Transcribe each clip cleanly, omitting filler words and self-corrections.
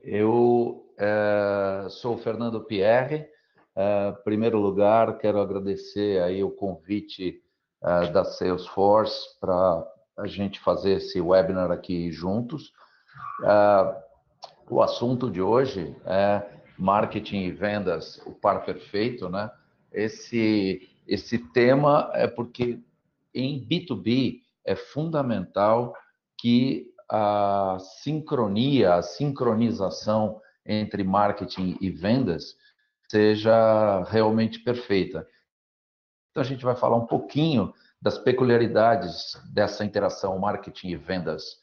Eu sou o Fernando Pierre. Em primeiro lugar, quero agradecer aí o convite da Salesforce para a gente fazer esse webinar aqui juntos. O assunto de hoje é marketing e vendas, o par perfeito, né? Esse tema é porque em B2B é fundamental que a sincronia, a sincronização entre marketing e vendas seja realmente perfeita. Então, a gente vai falar um pouquinho das peculiaridades dessa interação marketing e vendas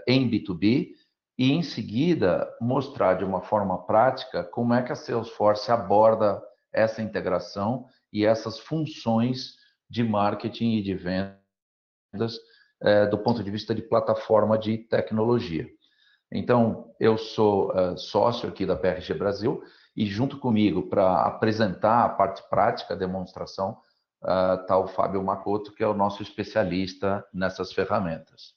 em B2B e, em seguida, mostrar de uma forma prática como é que a Salesforce aborda essa integração e essas funções de marketing e de vendas do ponto de vista de plataforma de tecnologia. Então, eu sou sócio aqui da PRG Brasil e junto comigo para apresentar a parte prática, a demonstração, está o Fábio Makoto, que é o nosso especialista nessas ferramentas.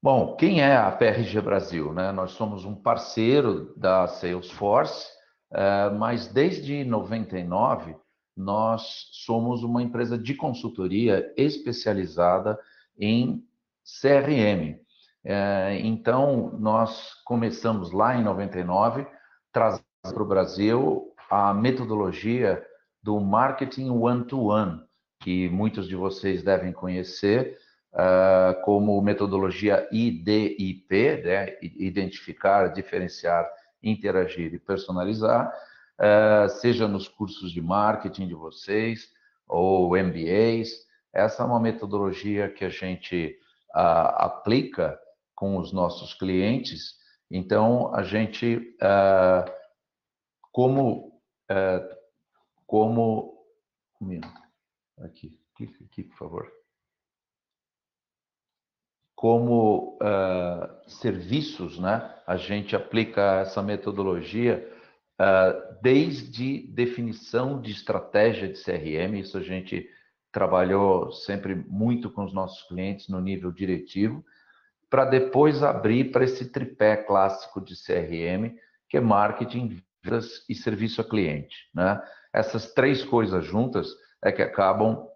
Bom, quem é a PRG Brasil, né? Nós somos um parceiro da Salesforce, mas desde 99 nós somos uma empresa de consultoria especializada em CRM. Então, nós começamos lá em 99, trazendo para o Brasil a metodologia do Marketing One-to-One, que muitos de vocês devem conhecer, como metodologia IDIP, né? Identificar, diferenciar, interagir e personalizar, seja nos cursos de marketing de vocês ou MBAs. Essa é uma metodologia que a gente aplica com os nossos clientes. Então, a gente, um minuto, aqui, clica aqui, por favor. Como serviços, né? A gente aplica essa metodologia desde definição de estratégia de CRM, isso a gente trabalhou sempre muito com os nossos clientes no nível diretivo, para depois abrir para esse tripé clássico de CRM, que é marketing, vendas e serviço a cliente, né? Essas três coisas juntas é que acabam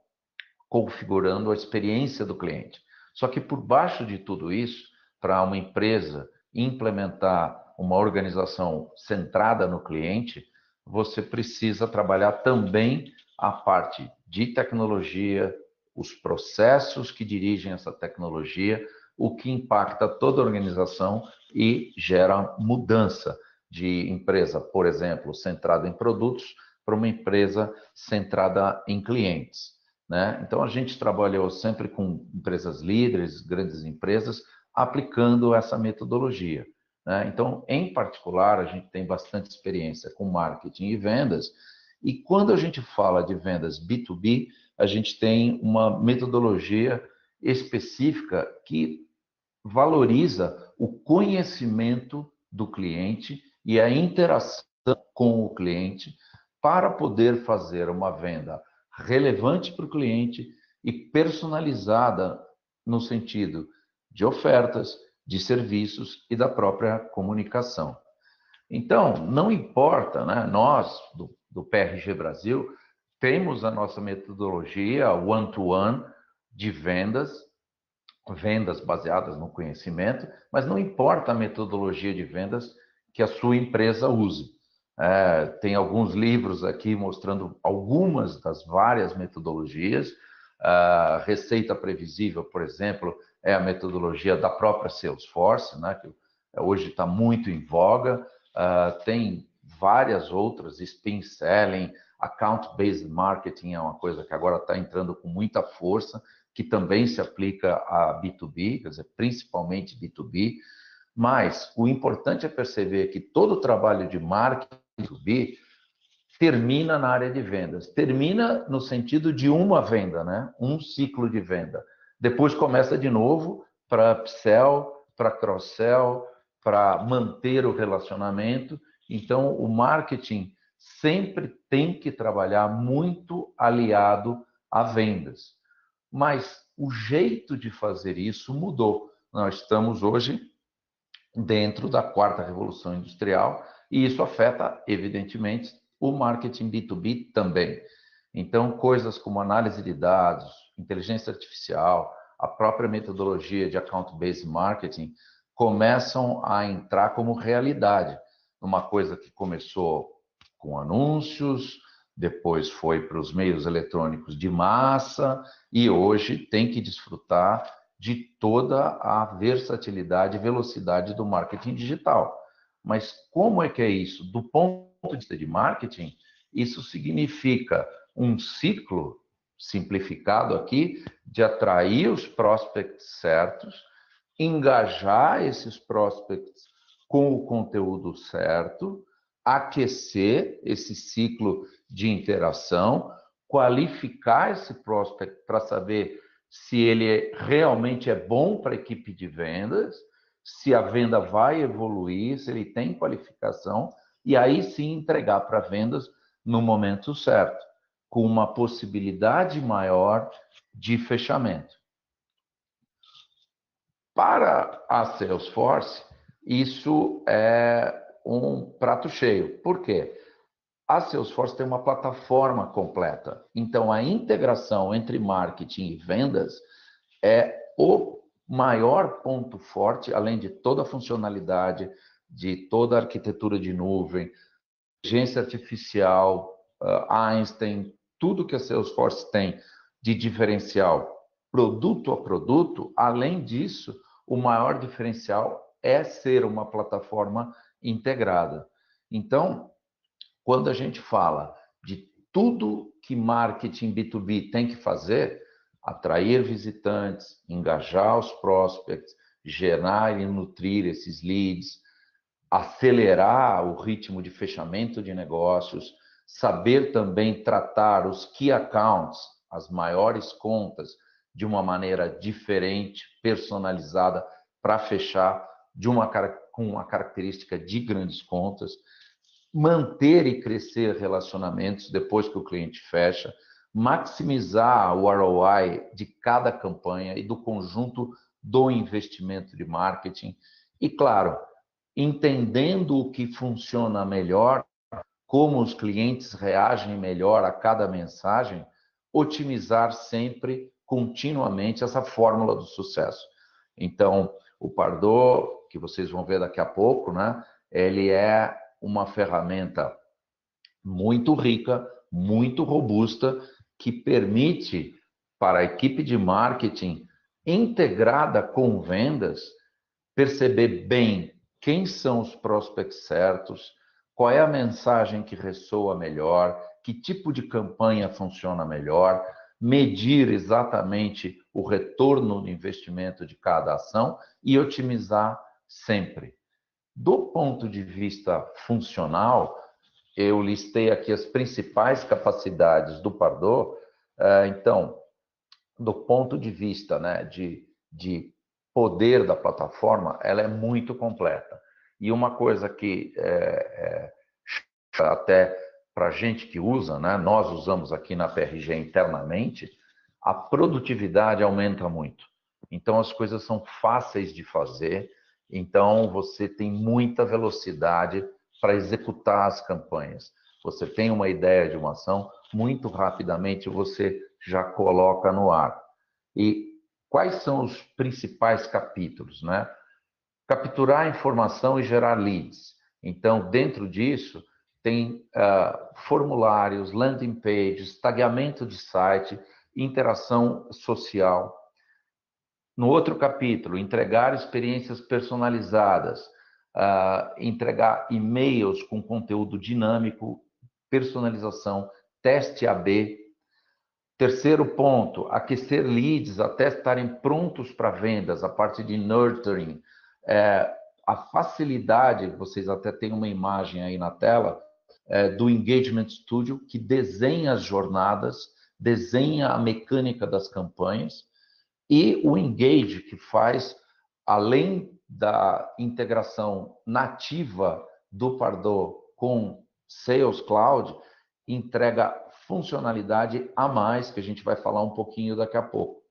configurando a experiência do cliente. Só que por baixo de tudo isso, para uma empresa implementar uma organização centrada no cliente, você precisa trabalhar também a parte de tecnologia, os processos que dirigem essa tecnologia, o que impacta toda a organização e gera mudança de empresa, por exemplo, centrada em produtos, para uma empresa centrada em clientes, né? Então, a gente trabalhou sempre com empresas líderes, grandes empresas, aplicando essa metodologia, né? Então, em particular, a gente tem bastante experiência com marketing e vendas, e quando a gente fala de vendas B2B, a gente tem uma metodologia específica que valoriza o conhecimento do cliente e a interação com o cliente para poder fazer uma venda relevante para o cliente e personalizada no sentido de ofertas, de serviços e da própria comunicação. Então, não importa, né? Nós, do PRG Brasil, temos a nossa metodologia one-to-one de vendas baseadas no conhecimento, mas não importa a metodologia de vendas que a sua empresa use. Tem alguns livros aqui mostrando algumas das várias metodologias. Receita previsível, por exemplo, é a metodologia da própria Salesforce, né, que hoje está muito em voga. Tem várias outras, spin selling, account-based marketing é uma coisa que agora está entrando com muita força, que também se aplica a B2B, quer dizer, principalmente B2B, mas o importante é perceber que todo o trabalho de marketing B2B termina na área de vendas. Termina no sentido de uma venda, né? Um ciclo de venda. Depois começa de novo para upsell, para cross-sell, para manter o relacionamento. Então, o marketing sempre tem que trabalhar muito aliado a vendas. Mas o jeito de fazer isso mudou. Nós estamos hoje dentro da quarta revolução industrial, e isso afeta, evidentemente, o marketing B2B também. Então, coisas como análise de dados, inteligência artificial, a própria metodologia de account-based marketing começam a entrar como realidade. Uma coisa que começou com anúncios, depois foi para os meios eletrônicos de massa e hoje tem que desfrutar de toda a versatilidade e velocidade do marketing digital. Mas como é que é isso? Do ponto de vista de marketing, isso significa um ciclo simplificado aqui de atrair os prospects certos, engajar esses prospects com o conteúdo certo, aquecer esse ciclo de interação, qualificar esse prospect para saber se ele realmente é bom para a equipe de vendas, se a venda vai evoluir, se ele tem qualificação, e aí sim entregar para vendas no momento certo, com uma possibilidade maior de fechamento. Para a Salesforce, isso é um prato cheio. Por quê? A Salesforce tem uma plataforma completa. Então, a integração entre marketing e vendas é o maior ponto forte, além de toda a funcionalidade, de toda a arquitetura de nuvem, inteligência artificial, Einstein, tudo que a Salesforce tem de diferencial produto a produto. Além disso, o maior diferencial é ser uma plataforma integrada. Então, quando a gente fala de tudo que marketing B2B tem que fazer, atrair visitantes, engajar os prospects, gerar e nutrir esses leads, acelerar o ritmo de fechamento de negócios, saber também tratar os key accounts, as maiores contas, de uma maneira diferente, personalizada, para fechar com uma característica de grandes contas, manter e crescer relacionamentos depois que o cliente fecha, maximizar o ROI de cada campanha e do conjunto do investimento de marketing. E, claro, entendendo o que funciona melhor, como os clientes reagem melhor a cada mensagem, otimizar sempre, continuamente, essa fórmula do sucesso. Então, o Pardot, que vocês vão ver daqui a pouco, né? Ele é uma ferramenta muito rica, muito robusta, que permite para a equipe de marketing integrada com vendas perceber bem quem são os prospects certos, qual é a mensagem que ressoa melhor, que tipo de campanha funciona melhor, medir exatamente o retorno do investimento de cada ação e otimizar sempre. Do ponto de vista funcional, eu listei aqui as principais capacidades do Pardot. Então, do ponto de vista, né, de poder da plataforma, ela é muito completa. E uma coisa que até para a gente que usa, né, nós usamos aqui na PRG internamente, a produtividade aumenta muito. Então, as coisas são fáceis de fazer, então você tem muita velocidade para executar as campanhas. Você tem uma ideia de uma ação, muito rapidamente você já coloca no ar. E quais são os principais capítulos, né? Capturar a informação e gerar leads. Então, dentro disso, tem formulários, landing pages, tagueamento de site, interação social. No outro capítulo, entregar experiências personalizadas, entregar e-mails com conteúdo dinâmico, personalização, teste AB. Terceiro ponto, aquecer leads até estarem prontos para vendas, a parte de nurturing. A facilidade, vocês até têm uma imagem aí na tela, do Engagement Studio, que desenha as jornadas, desenha a mecânica das campanhas, e o Engage, que faz, além da integração nativa do Pardot com Sales Cloud, entrega funcionalidade a mais, que a gente vai falar um pouquinho daqui a pouco.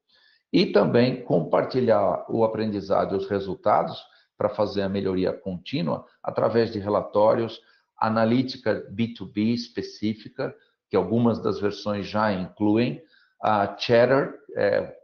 E também compartilhar o aprendizado e os resultados para fazer a melhoria contínua através de relatórios, analítica B2B específica, que algumas das versões já incluem, a Chatter,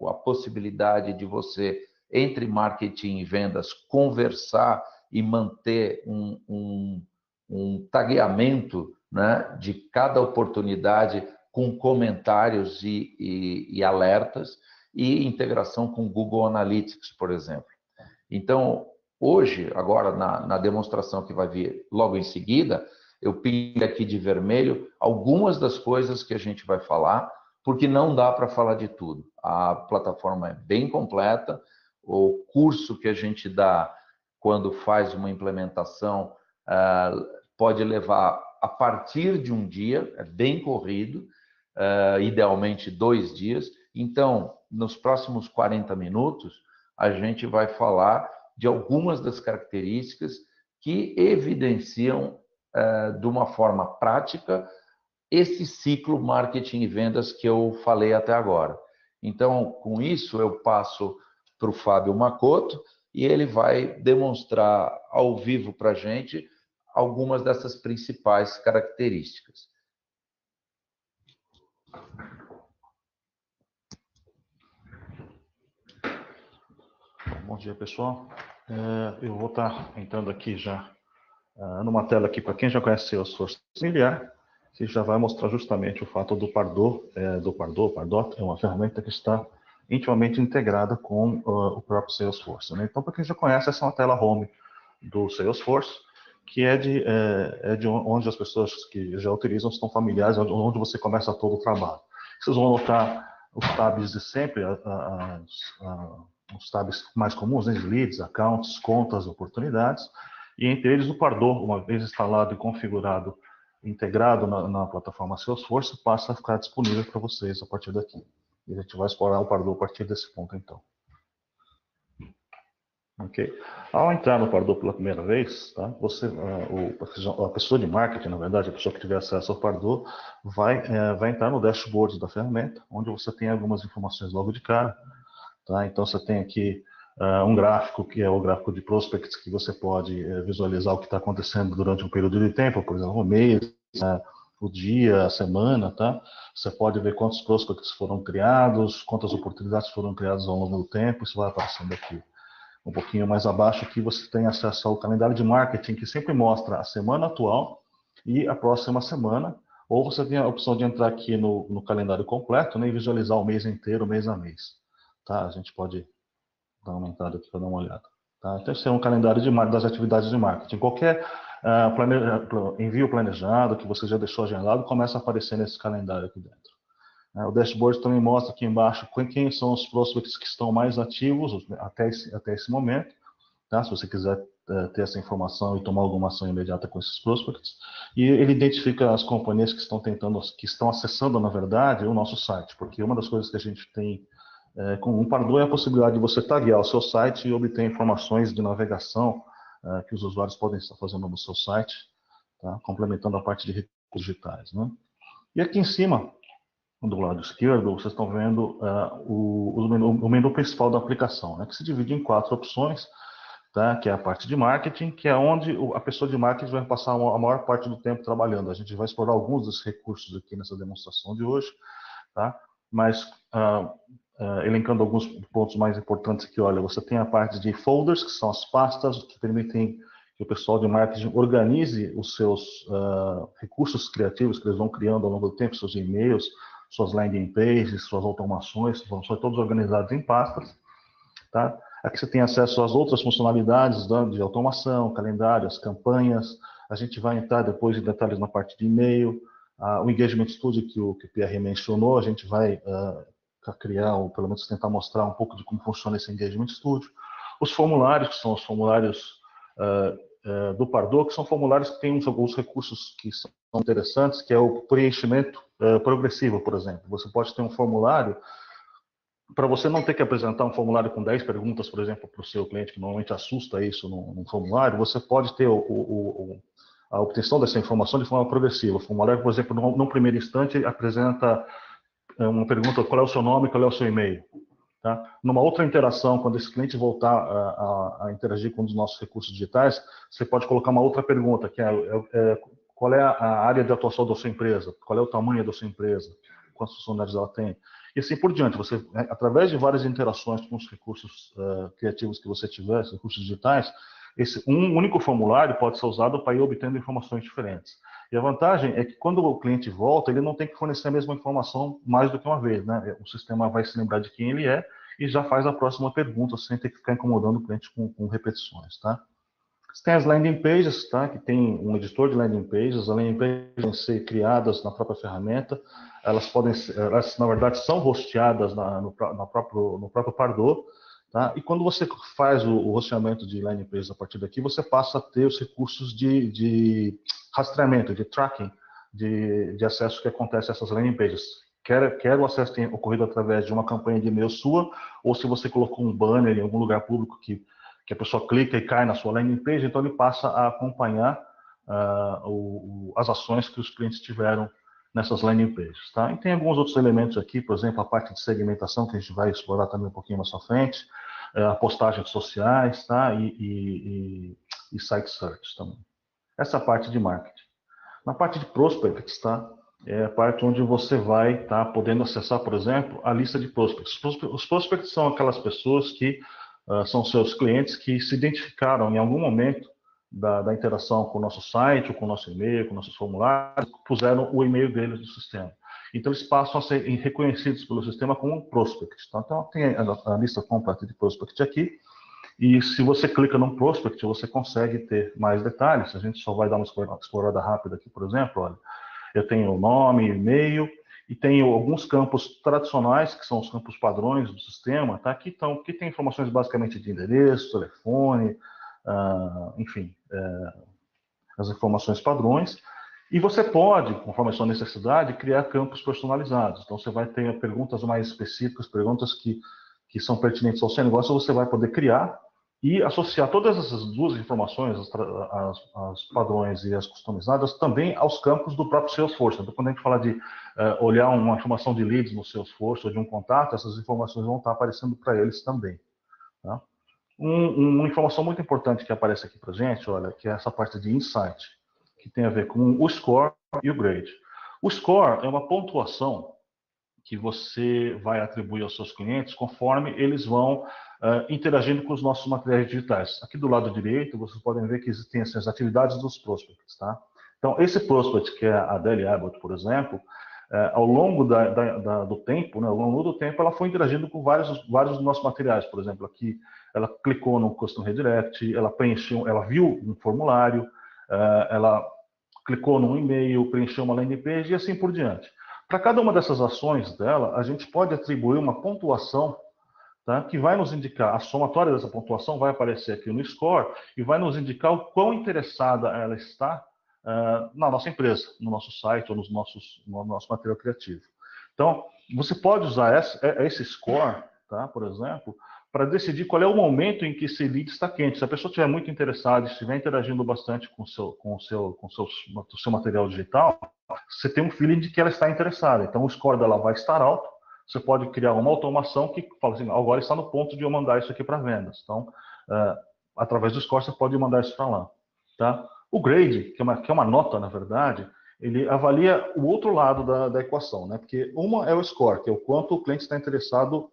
a possibilidade de você, entre marketing e vendas, conversar e manter um tagueamento, né, de cada oportunidade com comentários e alertas, e integração com Google Analytics, por exemplo. Então, hoje, agora na demonstração que vai vir logo em seguida, eu pingo aqui de vermelho algumas das coisas que a gente vai falar, porque não dá para falar de tudo. A plataforma é bem completa, o curso que a gente dá quando faz uma implementação pode levar a partir de um dia, é bem corrido, idealmente 2 dias. Então, nos próximos 40 minutos, a gente vai falar de algumas das características que evidenciam de uma forma prática esse ciclo marketing e vendas que eu falei até agora. Então, com isso, eu passo para o Fábio Macoto e ele vai demonstrar ao vivo para a gente algumas dessas principais características. Bom dia, pessoal. Eu vou estar entrando aqui já numa tela aqui para quem já conhece Salesforce familiar, que já vai mostrar justamente o fato do Pardot. Pardot é uma ferramenta que está intimamente integrada com o próprio Salesforce, né? Então, para quem já conhece, essa é uma tela home do Salesforce, que é de onde as pessoas que já utilizam estão familiares, onde você começa todo o trabalho. Vocês vão notar os tabs de sempre, os tabs mais comuns, né? Leads, accounts, contas, oportunidades, e entre eles o Pardot, uma vez instalado e configurado, integrado na plataforma Salesforce, passa a ficar disponível para vocês a partir daqui. E a gente vai explorar o Pardot a partir desse ponto, então. Ok. Ao entrar no Pardot pela primeira vez, tá, a pessoa de marketing, na verdade, a pessoa que tiver acesso ao Pardot, vai entrar no dashboard da ferramenta, onde você tem algumas informações logo de cara. Tá? Então, você tem aqui um gráfico, que é o gráfico de prospects, que você pode visualizar o que está acontecendo durante um período de tempo, por exemplo, o mês, o dia, a semana. Tá? Você pode ver quantos prospects foram criados, quantas oportunidades foram criadas ao longo do tempo, isso vai aparecendo aqui. Um pouquinho mais abaixo aqui você tem acesso ao calendário de marketing, que sempre mostra a semana atual e a próxima semana, ou você tem a opção de entrar aqui no calendário completo, né, e visualizar o mês inteiro, mês a mês. Tá? A gente pode dar uma aumentada aqui para dar uma olhada. Tá? Então, esse é um calendário das atividades de marketing. Qualquer envio planejado que você já deixou agendado começa a aparecer nesse calendário aqui dentro. O dashboard também mostra aqui embaixo quem são os prospects que estão mais ativos até esse momento. Tá? Se você quiser ter essa informação e tomar alguma ação imediata com esses prospects. E ele identifica as companhias que estão acessando, na verdade, o nosso site. Porque uma das coisas que a gente tem com o Pardot é a possibilidade de você taguear o seu site e obter informações de navegação que os usuários podem estar fazendo no seu site, tá? Complementando a parte de recursos digitais. Né? E aqui em cima, do lado esquerdo, vocês estão vendo o menu principal da aplicação, né, que se divide em 4 opções, tá, que é a parte de marketing, que é onde a pessoa de marketing vai passar a maior parte do tempo trabalhando. A gente vai explorar alguns dos recursos aqui nessa demonstração de hoje, tá, mas elencando alguns pontos mais importantes aqui, olha, você tem a parte de folders, que são as pastas que permitem que o pessoal de marketing organize os seus recursos criativos que eles vão criando ao longo do tempo, seus e-mails, suas landing pages, suas automações, são todos organizados em pastas. Tá? Aqui você tem acesso às outras funcionalidades de automação, calendário, as campanhas. A gente vai entrar depois em detalhes na parte de e-mail. O Engagement Studio que o Pierre mencionou, a gente vai criar, ou pelo menos tentar mostrar um pouco de como funciona esse Engagement Studio. Os formulários, que são os formulários do Pardot, que são formulários que têm alguns recursos que são interessantes, que é o preenchimento progressivo, por exemplo. Você pode ter um formulário, para você não ter que apresentar um formulário com 10 perguntas, por exemplo, para o seu cliente, que normalmente assusta isso num formulário, você pode ter a obtenção dessa informação de forma progressiva. O formulário, por exemplo, num primeiro instante, apresenta uma pergunta: qual é o seu nome, qual é o seu e-mail? Tá? Numa outra interação, quando esse cliente voltar a interagir com um dos nossos recursos digitais, você pode colocar uma outra pergunta, que qual é a área de atuação da sua empresa? Qual é o tamanho da sua empresa? Quantas funcionalidades ela tem? E assim por diante. Você, através de várias interações com os recursos criativos que você tiver, os recursos digitais, um único formulário pode ser usado para ir obtendo informações diferentes. E a vantagem é que quando o cliente volta, ele não tem que fornecer a mesma informação mais do que uma vez, né? O sistema vai se lembrar de quem ele é e já faz a próxima pergunta, sem ter que ficar incomodando o cliente com repetições, tá? Você tem as landing pages, tá? Que tem um editor de landing pages. As landing pages podem ser criadas na própria ferramenta. Elas na verdade, são hosteadas no próprio Pardot. Tá? E quando você faz o rosteamento de landing pages a partir daqui, você passa a ter os recursos de rastreamento, de tracking, de acesso que acontece a essas landing pages. Quer o acesso tenha ocorrido através de uma campanha de e-mail sua, ou se você colocou um banner em algum lugar público que a pessoa clica e cai na sua landing page, então ele passa a acompanhar as ações que os clientes tiveram nessas landing pages. Tá? E tem alguns outros elementos aqui, por exemplo, a parte de segmentação, que a gente vai explorar também um pouquinho mais à frente, postagens sociais, tá? e site search também. Essa parte de marketing. Na parte de prospects, tá? É a parte onde você vai estar podendo acessar, por exemplo, a lista de prospects. Os prospects são aquelas pessoas que são seus clientes que se identificaram em algum momento da interação com o nosso site, ou com o nosso e-mail, com nossos formulários, puseram o e-mail deles no sistema. Então, eles passam a ser reconhecidos pelo sistema como prospects. Tá? Então, tem a lista completa de prospects aqui. E se você clica num prospect, você consegue ter mais detalhes. A gente só vai dar uma explorada rápida aqui, por exemplo. Olha, eu tenho o nome, e-mail, e tenho alguns campos tradicionais, que são os campos padrões do sistema, tá? que tem informações basicamente de endereço, telefone, enfim, as informações padrões. E você pode, conforme a sua necessidade, criar campos personalizados. Então, você vai ter perguntas mais específicas, perguntas que são pertinentes ao seu negócio, você vai poder criar e associar todas essas duas informações, as padrões e as customizadas, também aos campos do próprio Salesforce. Então, quando a gente fala de olhar uma informação de leads no Salesforce ou de um contato, essas informações vão estar aparecendo para eles também. Tá? Uma informação muito importante que aparece aqui para a gente, olha, que é essa parte de insight, que tem a ver com o score e o grade. O score é uma pontuação que você vai atribuir aos seus clientes conforme eles vão interagindo com os nossos materiais digitais. Aqui do lado direito, vocês podem ver que existem as atividades dos prospects. Tá? Então, esse prospect, que é a Adele Abbott, por exemplo, ao longo do tempo, né, ao longo do tempo, ela foi interagindo com vários dos nossos materiais. Por exemplo, aqui ela clicou no Custom Redirect, ela preencheu, ela viu um formulário, ela clicou num e-mail, preencheu uma landing page e assim por diante. Para cada uma dessas ações dela, a gente pode atribuir uma pontuação, tá, que vai nos indicar, a somatória dessa pontuação vai aparecer aqui no score e vai nos indicar o quão interessada ela está na nossa empresa, no nosso site ou no nosso material criativo. Então, você pode usar esse score, tá, por exemplo, para decidir qual é o momento em que esse lead está quente. Se a pessoa estiver muito interessada, estiver interagindo bastante com o seu material digital, você tem um feeling de que ela está interessada. Então, o score dela vai estar alto. Você pode criar uma automação que fala assim, agora está no ponto de eu mandar isso aqui para vendas. Então, através do score, você pode mandar isso para lá. Tá? O grade, que é uma nota, na verdade, ele avalia o outro lado da equação, né? Porque uma é o score, que é o quanto o cliente está interessado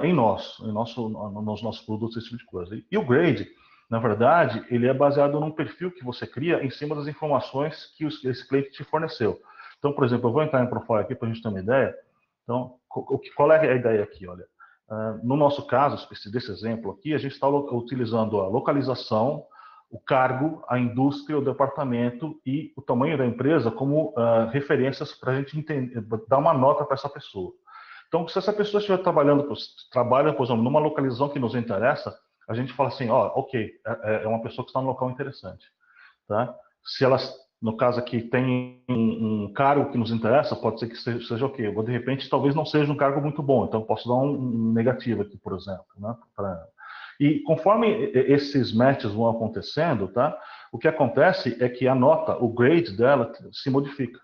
em nos nossos produtos, esse tipo de coisa. E o grade, na verdade, ele é baseado num perfil que você cria em cima das informações que esse cliente te forneceu. Então, por exemplo, eu vou entrar em profile aqui para a gente ter uma ideia. Então, qual é a ideia aqui? Olha, no nosso caso, desse exemplo aqui, a gente está utilizando a localização, o cargo, a indústria, o departamento e o tamanho da empresa como referências para a gente dar uma nota para essa pessoa. Então, se essa pessoa estiver trabalha, por exemplo, numa localização que nos interessa, a gente fala assim, ok, é uma pessoa que está num local interessante. Tá? Se ela, no caso aqui, tem um cargo que nos interessa, pode ser que seja ok. Ou, de repente, talvez não seja um cargo muito bom, então posso dar um negativo aqui, por exemplo. Né? E conforme esses matches vão acontecendo, tá? O que acontece é que a nota, o grade dela, se modifica.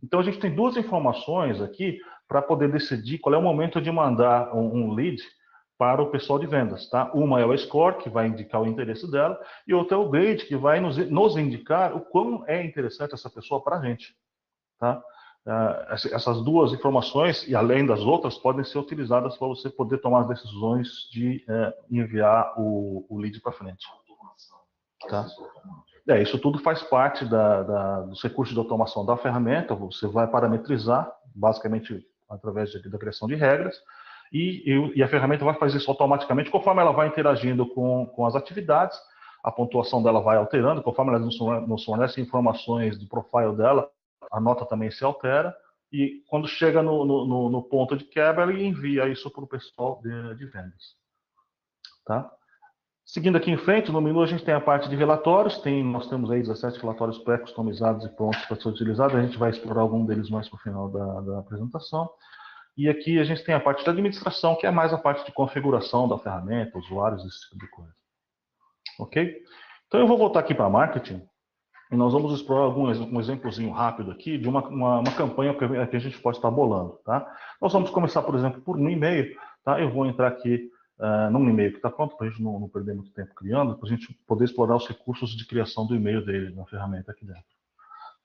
Então, a gente tem duas informações aqui para poder decidir qual é o momento de mandar um lead para o pessoal de vendas, tá? Uma é o score, que vai indicar o interesse dela, e outra é o grade, que vai nos indicar o quão é interessante essa pessoa para a gente, tá? Essas duas informações, e além das outras, podem ser utilizadas para você poder tomar as decisões de enviar o lead para frente. Tá? Isso tudo faz parte dos recursos de automação da ferramenta. Você vai parametrizar, basicamente através da criação de regras, e a ferramenta vai fazer isso automaticamente conforme ela vai interagindo com as atividades. A pontuação dela vai alterando, conforme ela nos fornece informações do profile dela, a nota também se altera, e quando chega no ponto de quebra, ele envia isso para o pessoal de vendas. Tá? Seguindo aqui em frente, no menu a gente tem a parte de relatórios, nós temos aí 17 relatórios pré-customizados e prontos para ser utilizados, a gente vai explorar algum deles mais para o final da apresentação. E aqui a gente tem a parte da administração, que é mais a parte de configuração da ferramenta, usuários, esse tipo de coisa. Ok? Então eu vou voltar aqui para marketing, e nós vamos explorar um exemplozinho rápido aqui de uma campanha que a gente pode estar bolando. Tá? Nós vamos começar, por exemplo, por um e-mail. Tá? Eu vou entrar aqui num e-mail que está pronto, para a gente não perder muito tempo criando, para a gente poder explorar os recursos de criação do e-mail dele na ferramenta aqui dentro.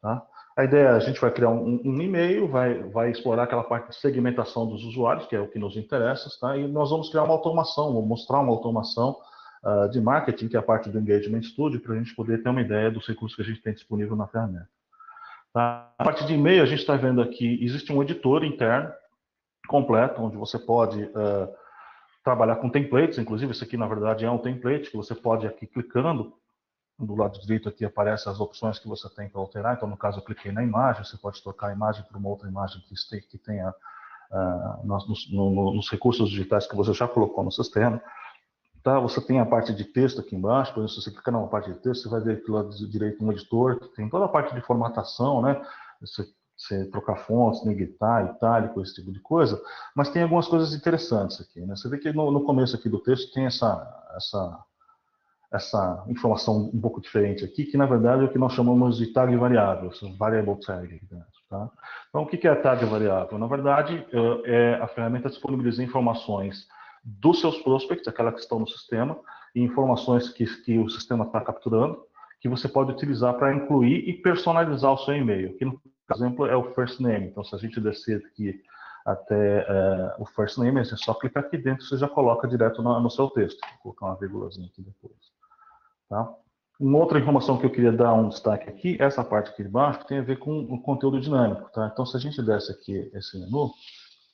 Tá? A ideia é a gente vai criar um e-mail, vai explorar aquela parte de segmentação dos usuários, que é o que nos interessa, tá? E nós vamos criar uma automação, vou mostrar uma automação de marketing, que é a parte do Engagement Studio, para a gente poder ter uma ideia dos recursos que a gente tem disponível na ferramenta. Tá? A parte de e-mail, a gente está vendo aqui, existe um editor interno completo, onde você pode trabalhar com templates, inclusive esse aqui na verdade é um template, que você pode aqui clicando, do lado direito aqui aparecem as opções que você tem para alterar, então no caso eu cliquei na imagem, você pode trocar a imagem para uma outra imagem que tenha nos recursos digitais que você já colocou no sistema. Tá? Você tem a parte de texto aqui embaixo, por exemplo, se você clicar na parte de texto, você vai ver aqui do lado direito um editor, que tem toda a parte de formatação, né? Você trocar fontes, negrita, itálico, esse tipo de coisa, mas tem algumas coisas interessantes aqui. Né? Você vê que no começo aqui do texto tem essa informação um pouco diferente aqui, que na verdade é o que nós chamamos de tag variável, variable tag aqui dentro. Tá? Então, o que é a tag variável? Na verdade, a ferramenta disponibiliza informações dos seus prospects, aquelas que estão no sistema, e informações que o sistema está capturando, que você pode utilizar para incluir e personalizar o seu e-mail. Aqui, no exemplo, é o first name. Então, se a gente descer aqui até o first name, você só clicar aqui dentro, você já coloca direto no seu texto. Vou colocar uma vírgulazinha aqui depois. Tá? Uma outra informação que eu queria dar um destaque aqui, essa parte aqui de baixo, que tem a ver com o conteúdo dinâmico. Tá? Então, se a gente desce aqui esse menu,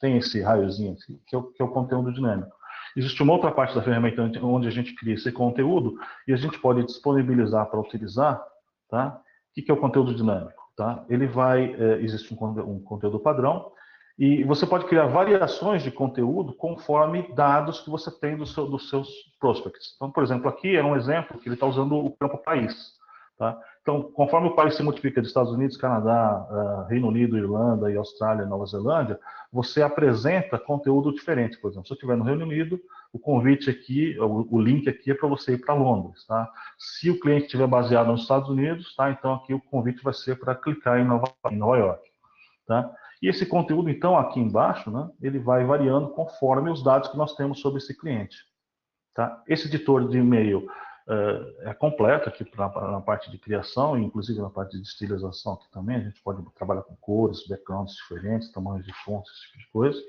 tem esse raiozinho aqui, que é o conteúdo dinâmico. Existe uma outra parte da ferramenta onde a gente cria esse conteúdo e a gente pode disponibilizar para utilizar, tá? O que é o conteúdo dinâmico? Tá? Existe um conteúdo padrão e você pode criar variações de conteúdo conforme dados que você tem dos seus prospects. Então, por exemplo, aqui é um exemplo que ele está usando o campo país. Tá? Então, conforme o país se multiplica de Estados Unidos, Canadá, Reino Unido, Irlanda e Austrália, Nova Zelândia, você apresenta conteúdo diferente. Por exemplo, se eu estiver no Reino Unido, o convite aqui, o link aqui é para você ir para Londres. Tá? Se o cliente estiver baseado nos Estados Unidos, tá? Então aqui o convite vai ser para clicar em Nova York. Tá? E esse conteúdo, então, aqui embaixo, né, ele vai variando conforme os dados que nós temos sobre esse cliente. Tá? Esse editor de e-mail é completo aqui na parte de criação, inclusive na parte de estilização aqui também. A gente pode trabalhar com cores, backgrounds diferentes, tamanhos de fontes, esse tipo de coisa.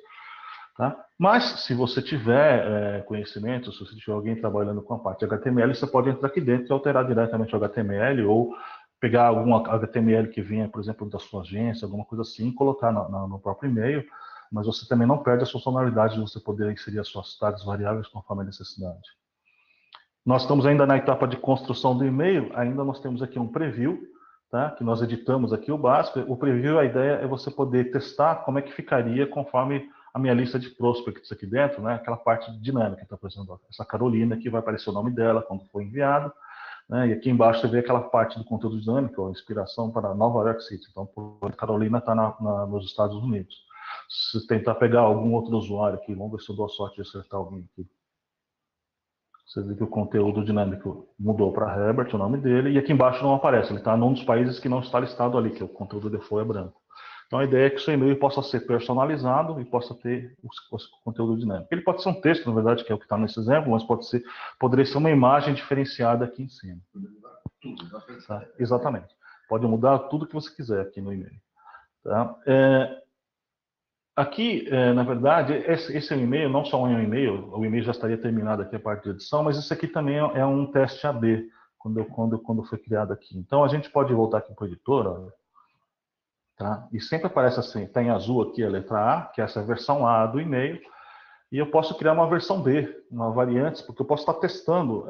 Tá? Mas, se você tiver conhecimento, se você tiver alguém trabalhando com a parte de HTML, você pode entrar aqui dentro e alterar diretamente o HTML ou pegar algum HTML que venha, por exemplo, da sua agência, alguma coisa assim, e colocar no próprio e-mail, mas você também não perde a funcionalidade de você poder inserir as suas tags variáveis conforme a necessidade. Nós estamos ainda na etapa de construção do e-mail, ainda nós temos aqui um preview, tá? Que nós editamos aqui o básico. O preview, a ideia é você poder testar como é que ficaria conforme a minha lista de prospects aqui dentro, né? Aquela parte dinâmica, então, por exemplo, essa Carolina aqui vai aparecer o nome dela quando for enviado, né? E aqui embaixo você vê aquela parte do conteúdo dinâmico, a inspiração para Nova York City. Então, a Carolina está nos Estados Unidos. Se tentar pegar algum outro usuário aqui, vamos ver se eu dou a sorte de acertar alguém aqui. Você vê que o conteúdo dinâmico mudou para Herbert, o nome dele, e aqui embaixo não aparece. Ele está num dos países que não está listado ali, que o conteúdo default é branco. Então, a ideia é que o seu e-mail possa ser personalizado e possa ter o conteúdo dinâmico. Ele pode ser um texto, na verdade, que é o que está nesse exemplo, mas poderia ser uma imagem diferenciada aqui em cima. Tá? Exatamente. Pode mudar tudo que você quiser aqui no e-mail. Tá? Aqui, na verdade, esse é um e-mail, não só um e-mail, o e-mail já estaria terminado aqui a parte de edição, mas isso aqui também é um teste AB, quando foi criado aqui. Então, a gente pode voltar aqui para o editor, ó, tá? E sempre aparece assim, está em azul aqui a letra A, que é essa versão A do e-mail, e eu posso criar uma versão B, uma variante, porque eu posso estar testando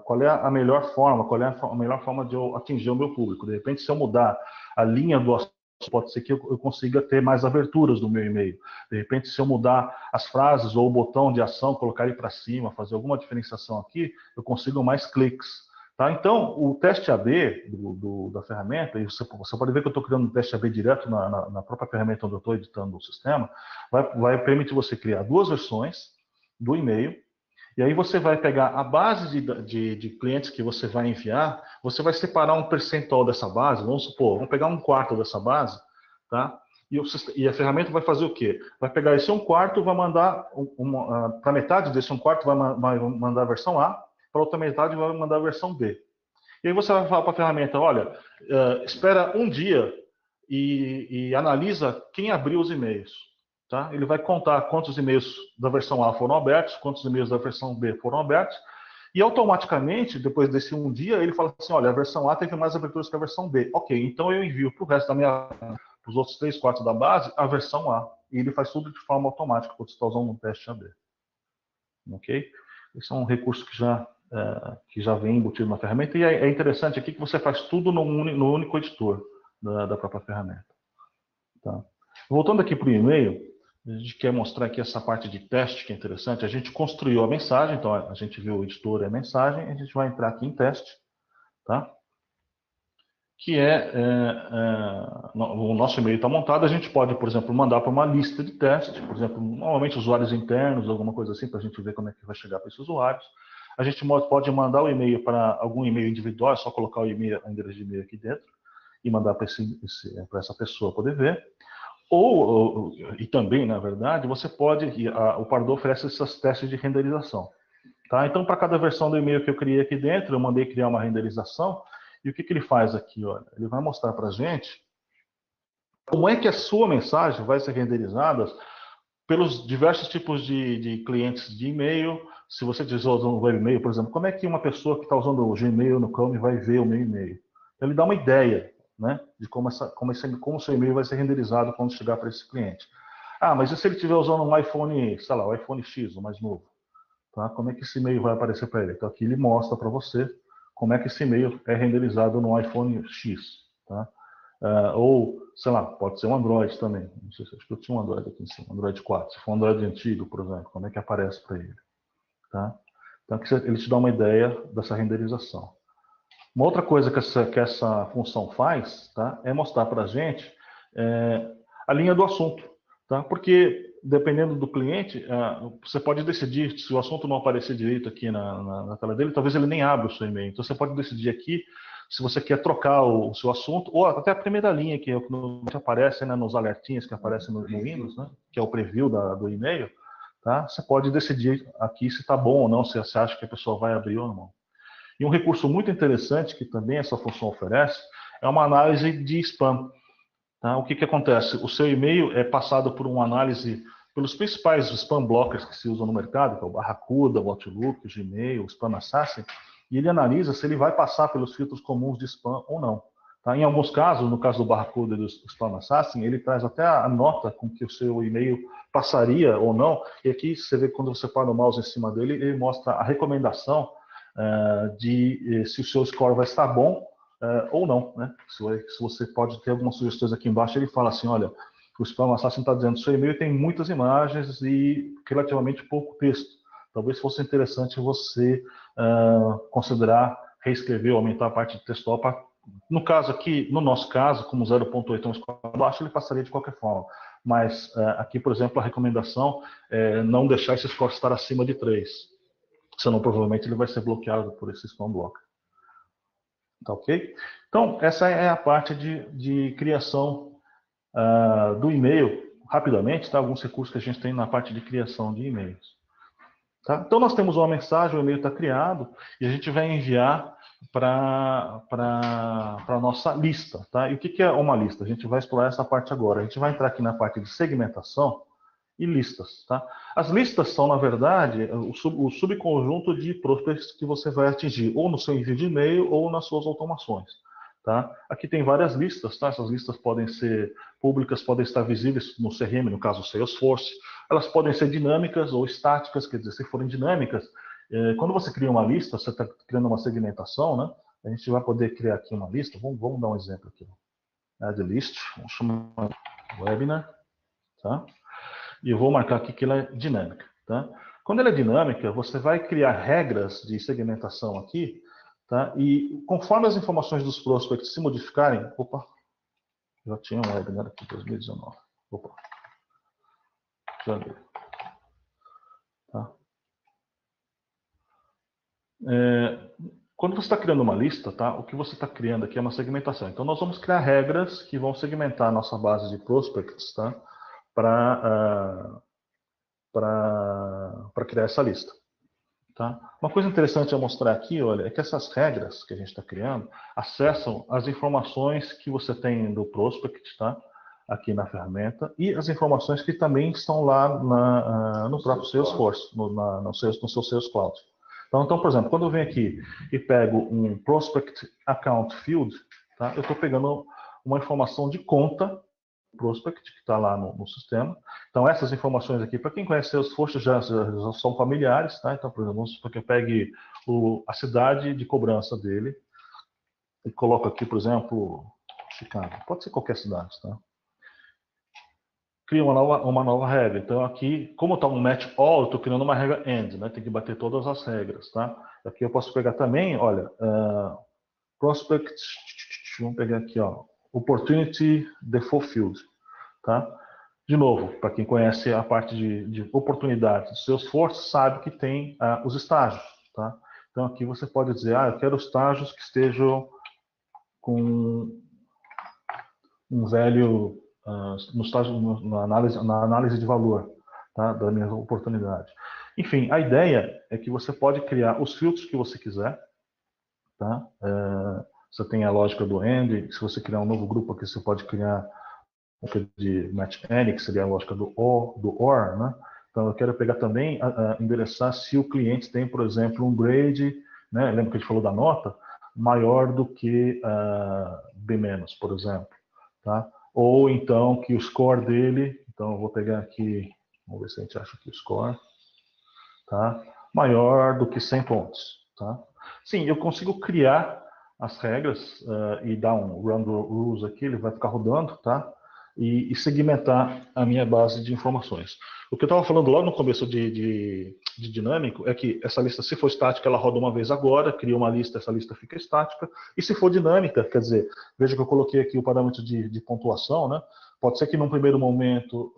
qual é a melhor forma, qual é a melhor forma de eu atingir o meu público. De repente, se eu mudar a linha do assunto, pode ser que eu consiga ter mais aberturas no meu e-mail. De repente, se eu mudar as frases ou o botão de ação, colocar ele para cima, fazer alguma diferenciação aqui, eu consigo mais cliques. Tá? Então, o teste AB da ferramenta, e você pode ver que eu estou criando um teste AB direto na própria ferramenta onde eu estou editando o sistema, vai permitir você criar duas versões do e-mail, e aí você vai pegar a base de clientes que você vai enviar, você vai separar um percentual dessa base, vamos supor, vamos pegar um quarto dessa base, tá? E a ferramenta vai fazer o quê? Vai pegar esse um quarto, vai mandar para metade desse um quarto, vai mandar a versão A, para outra metade vai mandar a versão B. E aí você vai falar para a ferramenta, olha, espera um dia e analisa quem abriu os e-mails. Tá? Ele vai contar quantos e-mails da versão A foram abertos, quantos e-mails da versão B foram abertos, e automaticamente, depois desse um dia, ele fala assim, olha, a versão A teve mais aberturas que a versão B. Ok, então eu envio para o resto para os outros 3 quartos da base, a versão A. E ele faz tudo de forma automática, quando você está usando um teste AB. Ok? Esse é um recurso que já vem embutido na ferramenta, e é interessante aqui que você faz tudo no único editor da própria ferramenta. Tá? Voltando aqui para o e-mail, a gente quer mostrar aqui essa parte de teste que é interessante. A gente construiu a mensagem, então a gente viu o editor e a mensagem, a gente vai entrar aqui em teste, tá? Que o nosso e-mail está montado, a gente pode, por exemplo, mandar para uma lista de teste, por exemplo, normalmente usuários internos, alguma coisa assim, para a gente ver como é que vai chegar para esses usuários. A gente pode mandar o e-mail para algum e-mail individual, é só colocar o endereço de e-mail aqui dentro e mandar para essa pessoa poder ver. E também, na verdade, você pode, o Pardot oferece esses testes de renderização. Tá? Então, para cada versão do e-mail que eu criei aqui dentro, eu mandei criar uma renderização, e o que ele faz aqui? Olha, ele vai mostrar para a gente como é que a sua mensagem vai ser renderizada pelos diversos tipos de clientes de e-mail. Se você estiver usando o web e-mail, por exemplo, como é que uma pessoa que está usando o Gmail no Chrome vai ver o meu e-mail? Então, ele dá uma ideia, né, de como o seu e-mail vai ser renderizado quando chegar para esse cliente. Ah, mas e se ele estiver usando um iPhone, sei lá, o iPhone X, o mais novo? Tá? Como é que esse e-mail vai aparecer para ele? Então aqui ele mostra para você como é que esse e-mail é renderizado no iPhone X. Tá? Ou, sei lá, pode ser um Android também. Não sei se acho que eu tinha um Android aqui em cima, Android 4. Se for um Android antigo, por exemplo, como é que aparece para ele? Tá? Então aqui ele te dá uma ideia dessa renderização. Uma outra coisa que essa função faz, tá, é mostrar para a gente a linha do assunto. Tá? Porque, dependendo do cliente, você pode decidir, se o assunto não aparecer direito aqui na tela dele, talvez ele nem abra o seu e-mail. Então, você pode decidir aqui se você quer trocar o seu assunto, ou até a primeira linha, que é o que aparece, né, nos alertinhos que aparecem no Windows, né, que é o preview do e-mail. Tá? Você pode decidir aqui se está bom ou não, se você acha que a pessoa vai abrir ou não. E um recurso muito interessante que também essa função oferece é uma análise de spam. Tá? O que acontece? O seu e-mail é passado por uma análise pelos principais spam blockers que se usam no mercado, que é o Barracuda, o Outlook, o Gmail, o Spam Assassin, e ele analisa se ele vai passar pelos filtros comuns de spam ou não. Tá? Em alguns casos, no caso do Barracuda e do Spam Assassin, ele traz até a nota com que o seu e-mail passaria ou não, e aqui você vê quando você para o mouse em cima dele, ele mostra a recomendação de se o seu score vai estar bom ou não. Né? Se você pode ter algumas sugestões aqui embaixo, ele fala assim, olha, o Spam Assassin está dizendo que o seu e-mail tem muitas imagens e relativamente pouco texto. Talvez fosse interessante você considerar reescrever ou aumentar a parte de textual. No caso aqui, no nosso caso, como 0.8 é um score baixo, ele passaria de qualquer forma. Mas aqui, por exemplo, a recomendação é não deixar esse score estar acima de 3. Senão, provavelmente, ele vai ser bloqueado por esse spam blocker. Tá ok? Então, essa é a parte de criação do e-mail, rapidamente, tá? Alguns recursos que a gente tem na parte de criação de e-mails. Tá? Então, nós temos uma mensagem, o e-mail está criado, e a gente vai enviar para a nossa lista. Tá? E o que é uma lista? A gente vai explorar essa parte agora. A gente vai entrar aqui na parte de segmentação e listas. Tá? As listas são, na verdade, o subconjunto de prospects que você vai atingir, ou no seu envio de e-mail, ou nas suas automações. Tá? Aqui tem várias listas, tá? Essas listas podem ser públicas, podem estar visíveis no CRM, no caso Salesforce. Elas podem ser dinâmicas ou estáticas, quer dizer, se forem dinâmicas, quando você cria uma lista, você está criando uma segmentação, né? A gente vai poder criar aqui uma lista. Vamos dar um exemplo aqui. Add list, vamos chamar webinar, tá? E eu vou marcar aqui que ela é dinâmica, tá? Quando ela é dinâmica, você vai criar regras de segmentação aqui, tá? E conforme as informações dos prospects se modificarem, opa, já tinha um webinar aqui, 2019, opa, janeiro, tá? Quando você está criando uma lista, tá? O que você está criando aqui é uma segmentação. Então, nós vamos criar regras que vão segmentar a nossa base de prospects, tá? Para criar essa lista. Tá? Uma coisa interessante a mostrar aqui, olha, é que essas regras que a gente está criando acessam as informações que você tem do prospect, tá? Aqui na ferramenta, e as informações que também estão lá no próprio Salesforce, no seu Sales Cloud. Então, por exemplo, quando eu venho aqui e pego um Prospect Account Field, tá? Eu estou pegando uma informação de conta prospect que está lá no sistema. Então, essas informações aqui, para quem conhece Salesforce, já são familiares. Tá? Então, por exemplo, vamos supor que eu pegue a cidade de cobrança dele e coloco aqui, por exemplo, Chicago. Pode ser qualquer cidade. Tá? Cria uma nova regra. Então, aqui, como está um match all, eu estou criando uma regra end. Né? Tem que bater todas as regras. Tá? Aqui eu posso pegar também, olha, prospect, vamos pegar aqui, ó, opportunity default field, tá? De novo, para quem conhece a parte de oportunidades do Salesforce, sabe que tem os estágios, tá? Então aqui você pode dizer, eu quero estágios que estejam com um velho no estágio, na análise de valor, tá? Da minha oportunidade. Enfim, a ideia é que você pode criar os filtros que você quiser, tá? Você tem a lógica do AND, se você criar um novo grupo aqui, você pode criar de match any, que seria a lógica do OR, né? Então eu quero pegar também, endereçar se o cliente tem, por exemplo, um grade, né? Lembra que a gente falou da nota? Maior do que B-, por exemplo, tá? Ou então que o score dele, então eu vou pegar aqui, vamos ver se a gente acha aqui o score, tá? Maior do que 100 pontos, tá? Sim, eu consigo criar as regras e dar um run rules aqui, ele vai ficar rodando, tá? E segmentar a minha base de informações. O que eu estava falando lá no começo de dinâmico é que essa lista, se for estática, ela roda uma vez agora, cria uma lista, essa lista fica estática. E se for dinâmica, quer dizer, veja que eu coloquei aqui o parâmetro de pontuação, né? Pode ser que num primeiro momento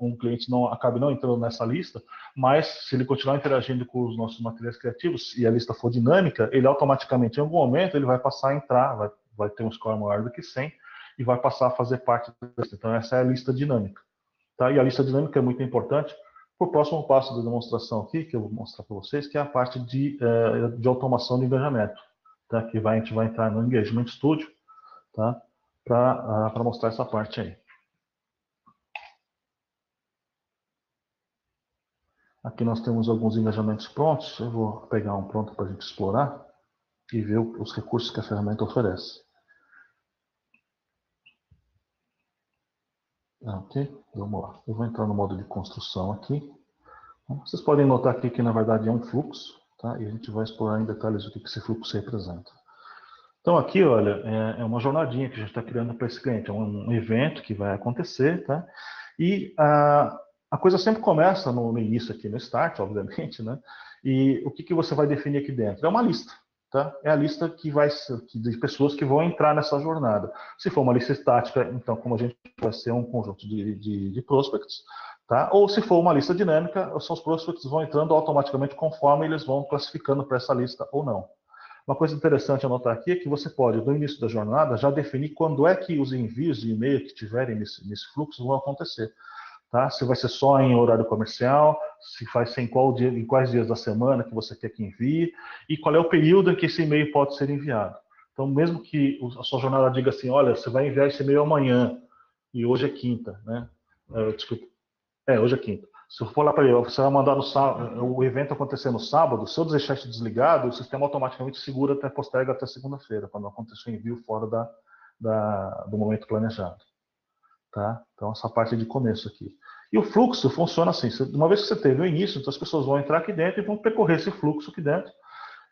um cliente acabe não entrando nessa lista, mas se ele continuar interagindo com os nossos materiais criativos e a lista for dinâmica, ele automaticamente, em algum momento, ele vai passar a entrar, vai ter um score maior do que 100 e vai passar a fazer parte da lista. Então, essa é a lista dinâmica. Tá? E a lista dinâmica é muito importante para o próximo passo da demonstração aqui, que eu vou mostrar para vocês, que é a parte de automação de engajamento, tá? Que a gente vai entrar no Engagement Studio, tá? Para mostrar essa parte aí. Aqui nós temos alguns engajamentos prontos. Eu vou pegar um pronto para a gente explorar e ver os recursos que a ferramenta oferece. Ok, vamos lá. Eu vou entrar no modo de construção aqui. Vocês podem notar aqui que na verdade é um fluxo, tá? E a gente vai explorar em detalhes o que esse fluxo representa. Então aqui, olha, é uma jornadinha que a gente está criando para esse cliente. É um evento que vai acontecer, tá? E a coisa sempre começa no início aqui, no start, obviamente, né? E o que você vai definir aqui dentro? É uma lista, tá? É a lista de pessoas que vão entrar nessa jornada. Se for uma lista estática, então, como a gente vai ser um conjunto de prospects, tá? Ou se for uma lista dinâmica, os seus prospects vão entrando automaticamente conforme eles vão classificando para essa lista ou não. Uma coisa interessante a notar aqui é que você pode, no início da jornada, já definir quando é que os envios de e-mail que tiverem nesse fluxo vão acontecer. Tá? Se vai ser só em horário comercial, se vai ser em quais dias da semana que você quer que envie, e qual é o período em que esse e-mail pode ser enviado. Então, mesmo que a sua jornada diga assim, olha, você vai enviar esse e-mail amanhã, e hoje é quinta, né? Desculpa. Hoje é quinta. Se eu for lá para ele, você vai mandar no sábado, o evento acontecer no sábado, se eu deixar isso desligado, o sistema automaticamente segura até posterga até segunda-feira, para não acontecer o envio fora do momento planejado. Tá? Então, essa parte de começo aqui. E o fluxo funciona assim, uma vez que você teve o início, então as pessoas vão entrar aqui dentro e vão percorrer esse fluxo aqui dentro,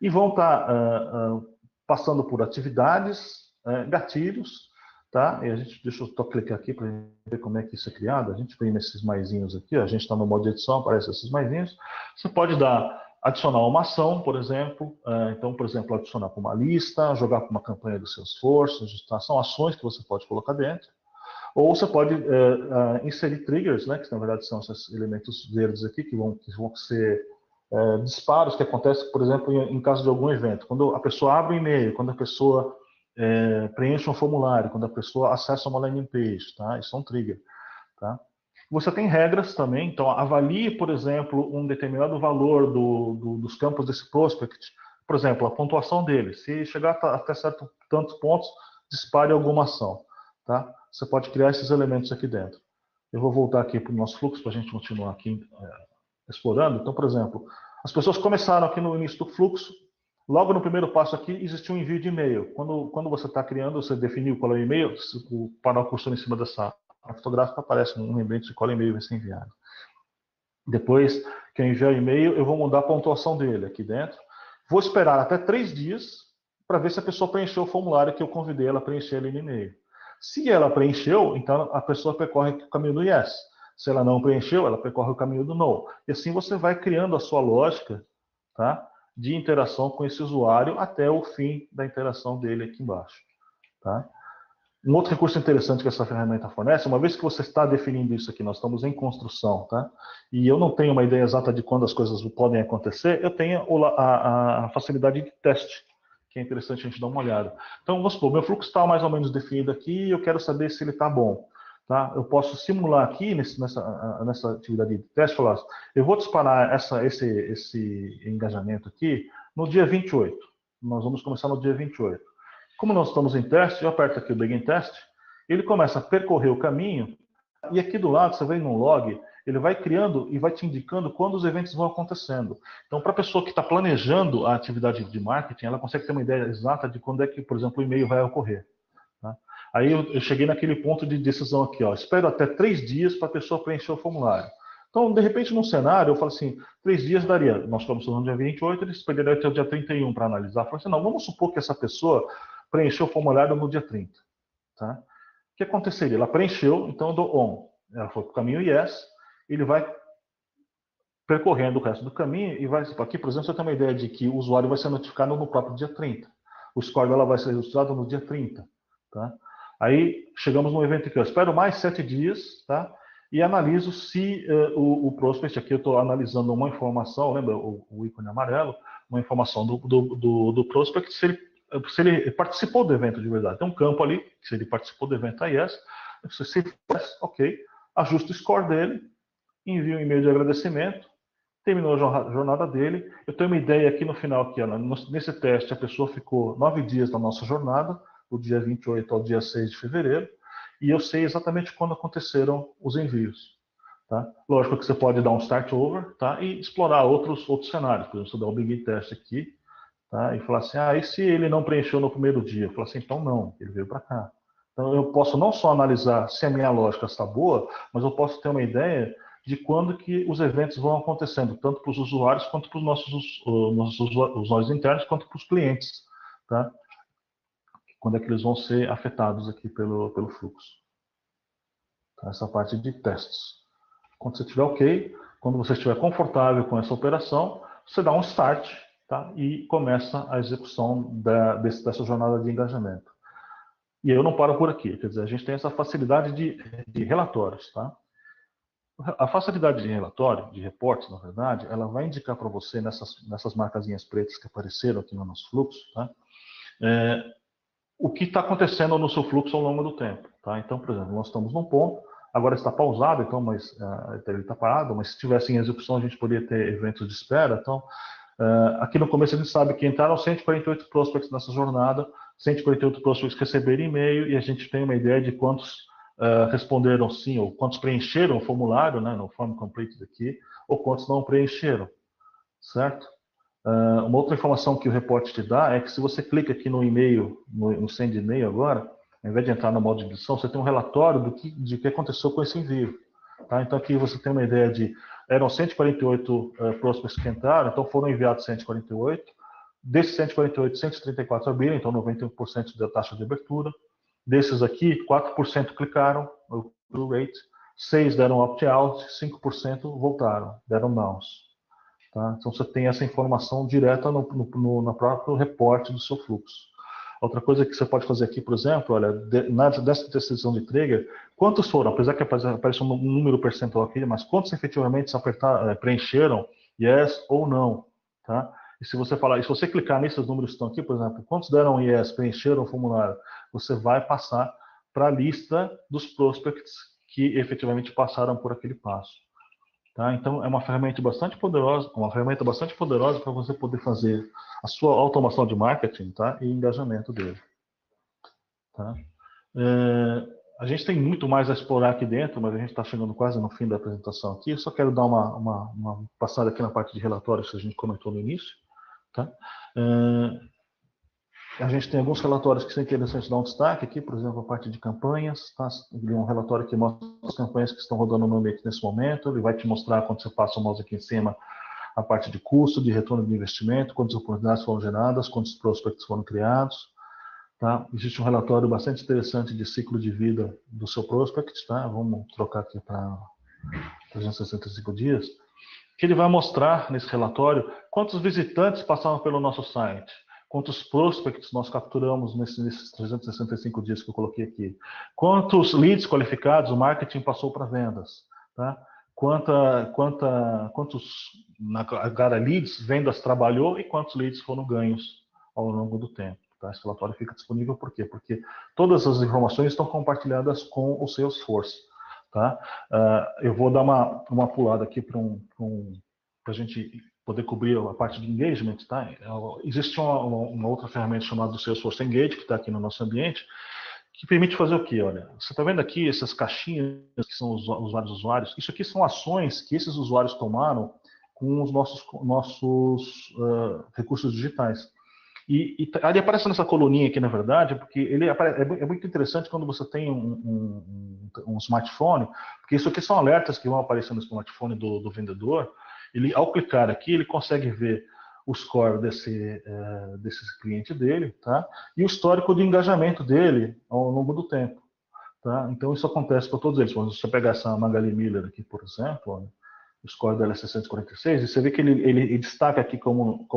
e vão estar passando por atividades, gatilhos, tá? E deixa eu clicar aqui para ver como é que isso é criado. A gente vem nesses maisinhos aqui, ó, a gente está no modo de edição, aparecem esses maisinhos. Você pode adicionar uma ação, por exemplo. Então, por exemplo, adicionar para uma lista, jogar para uma campanha do Salesforce, são ações que você pode colocar dentro. Ou você pode inserir triggers, né, que na verdade são esses elementos verdes aqui, que vão ser disparos que acontecem, por exemplo, em caso de algum evento. Quando a pessoa abre um e-mail, quando a pessoa preenche um formulário, quando a pessoa acessa uma landing page, tá? Isso é um trigger. Tá? Você tem regras também, então avalie, por exemplo, um determinado valor dos campos desse prospect, por exemplo, a pontuação dele. Se chegar até tantos pontos, dispare alguma ação. Tá? Você pode criar esses elementos aqui dentro. Eu vou voltar aqui para o nosso fluxo para a gente continuar aqui explorando. Então, por exemplo, as pessoas começaram aqui no início do fluxo. Logo no primeiro passo aqui, existe um envio de e-mail. Quando você está criando, você definiu qual é o e-mail, o painel cursor em cima dessa fotográfica aparece um lembrete de qual e-mail vai ser enviado. Depois que eu enviar o e-mail, eu vou mudar a pontuação dele aqui dentro. Vou esperar até 3 dias para ver se a pessoa preencheu o formulário que eu convidei ela a preencher ali no e-mail. Se ela preencheu, então a pessoa percorre o caminho do yes. Se ela não preencheu, ela percorre o caminho do no. E assim você vai criando a sua lógica, tá, de interação com esse usuário até o fim da interação dele aqui embaixo. Tá? Um outro recurso interessante que essa ferramenta fornece, uma vez que você está definindo isso aqui, nós estamos em construção, tá? E eu não tenho uma ideia exata de quando as coisas podem acontecer, eu tenho a facilidade de teste, que é interessante a gente dar uma olhada. Então, vamos supor, meu fluxo está mais ou menos definido aqui e eu quero saber se ele está bom. Tá? Eu posso simular aqui, nessa atividade de teste, falar, eu vou disparar esse engajamento aqui no dia 28. Nós vamos começar no dia 28. Como nós estamos em teste, eu aperto aqui o Begin Test, ele começa a percorrer o caminho, e aqui do lado, você vem no log, ele vai criando e vai te indicando quando os eventos vão acontecendo. Então, para a pessoa que está planejando a atividade de marketing, ela consegue ter uma ideia exata de quando é que, por exemplo, o e-mail vai ocorrer. Tá? Aí eu cheguei naquele ponto de decisão aqui, ó, espero até 3 dias para a pessoa preencher o formulário. Então, de repente, num cenário, eu falo assim, 3 dias daria, nós estamos no dia 28, eles esperaria até o dia 31 para analisar. Eu falo assim, não, vamos supor que essa pessoa preencheu o formulário no dia 30. Tá? O que aconteceria? Ela preencheu, então eu dou on. Ela foi para o caminho yes, ele vai percorrendo o resto do caminho e vai, aqui, por exemplo, você tem uma ideia de que o usuário vai ser notificado no próprio dia 30. O score dela vai ser registrado no dia 30. Tá? Aí chegamos no evento que eu espero mais 7 dias, tá? E analiso se o prospect, aqui eu estou analisando uma informação, lembra o ícone amarelo, uma informação do prospect, se ele participou do evento de verdade. Tem um campo ali, se ele participou do evento, aí yes. Se ele faz, ok, ajusto o score dele, envio um e-mail de agradecimento, terminou a jornada dele. Eu tenho uma ideia aqui no final, aqui, ó, nesse teste a pessoa ficou 9 dias na nossa jornada, do dia 28 ao dia 6 de fevereiro, e eu sei exatamente quando aconteceram os envios. Tá? Lógico que você pode dar um start over, tá? E explorar outros cenários. Por exemplo, você dá um big test aqui, tá? E falar assim, e se ele não preencheu no primeiro dia? Eu falo assim, então não, ele veio para cá. Então eu posso não só analisar se a minha lógica está boa, mas eu posso ter uma ideia de quando que os eventos vão acontecendo, tanto para os usuários quanto para os nossos usuários internos, quanto para os clientes. Tá? Quando é que eles vão ser afetados aqui pelo fluxo. Tá? Essa parte de testes. Quando você estiver ok, quando você estiver confortável com essa operação, você dá um start, tá? E começa a execução dessa jornada de engajamento. E eu não paro por aqui, quer dizer, a gente tem essa facilidade de relatórios. Tá? A facilidade de relatório, de reportes, na verdade, ela vai indicar para você, nessas marcazinhas pretas que apareceram aqui no nosso fluxo, tá? O que está acontecendo no seu fluxo ao longo do tempo. Tá? Então, por exemplo, nós estamos num ponto, agora está pausado, então, mas ele está parado, mas se tivesse em execução, a gente poderia ter eventos de espera. Então, aqui no começo a gente sabe que entraram 148 prospects nessa jornada, 148 prospects receberam e-mail, e a gente tem uma ideia de quantos responderam sim, ou quantos preencheram o formulário, né, no Form Complete aqui, ou quantos não preencheram, certo? Uma outra informação que o reporte te dá é que se você clica aqui no e-mail, no send e-mail agora, ao invés de entrar no modo de edição, você tem um relatório de que aconteceu com esse envio. Tá? Então aqui você tem uma ideia de, eram 148 prospects que entraram, então foram enviados 148. Desses 148, 134 abriram, então 91% da taxa de abertura. Desses aqui, 4% clicaram, o rate, 6 deram opt-out, 5% voltaram, deram downs. Tá? Então você tem essa informação direta no próprio reporte do seu fluxo. Outra coisa que você pode fazer aqui, por exemplo, olha, dessa decisão de trigger, quantos foram, apesar que aparece um número percentual aqui, mas quantos efetivamente preencheram yes ou não, tá? E se você clicar nesses números que estão aqui, por exemplo, quantos deram yes, preencheram o formulário, você vai passar para a lista dos prospects que efetivamente passaram por aquele passo. Tá? Então, é uma ferramenta bastante poderosa para você poder fazer a sua automação de marketing, tá? E engajamento dele. Tá? A gente tem muito mais a explorar aqui dentro, mas a gente está chegando quase no fim da apresentação aqui. Eu só quero dar uma passada aqui na parte de relatórios que a gente comentou no início. Tá? A gente tem alguns relatórios que são interessantes dar um destaque aqui, por exemplo, a parte de campanhas. Tá? Um relatório que mostra as campanhas que estão rodando no ambiente nesse momento. Ele vai te mostrar, quando você passa o mouse aqui em cima, a parte de custo, de retorno de investimento, quantas oportunidades foram geradas, quantos prospects foram criados. Tá? Existe um relatório bastante interessante de ciclo de vida do seu prospect. Tá? Vamos trocar aqui para 365 dias. Que ele vai mostrar nesse relatório quantos visitantes passaram pelo nosso site, quantos prospects nós capturamos nesses 365 dias que eu coloquei aqui, quantos leads qualificados o marketing passou para vendas, tá? Quantos leads vendas trabalhou e quantos leads foram ganhos ao longo do tempo. Tá? Esse relatório fica disponível por quê? Porque todas as informações estão compartilhadas com o Salesforce. Tá? Eu vou dar uma pulada aqui para a gente poder cobrir a parte de engagement. Tá? Existe uma outra ferramenta chamada Salesforce Engage, que está aqui no nosso ambiente, que permite fazer o quê? Olha, você está vendo aqui essas caixinhas que são os vários usuários? Isso aqui são ações que esses usuários tomaram com os nossos recursos digitais. E ele aparece nessa coluninha aqui, na verdade, porque ele é muito interessante quando você tem um smartphone, porque isso aqui são alertas que vão aparecer no smartphone do vendedor. Ele, ao clicar aqui, ele consegue ver o score desse cliente dele, tá? E o histórico de engajamento dele ao longo do tempo. Tá? Então, isso acontece para todos eles. Quando você pegar essa Magali Miller aqui, por exemplo, olha, o score dela é 646, e você vê que ele destaca aqui como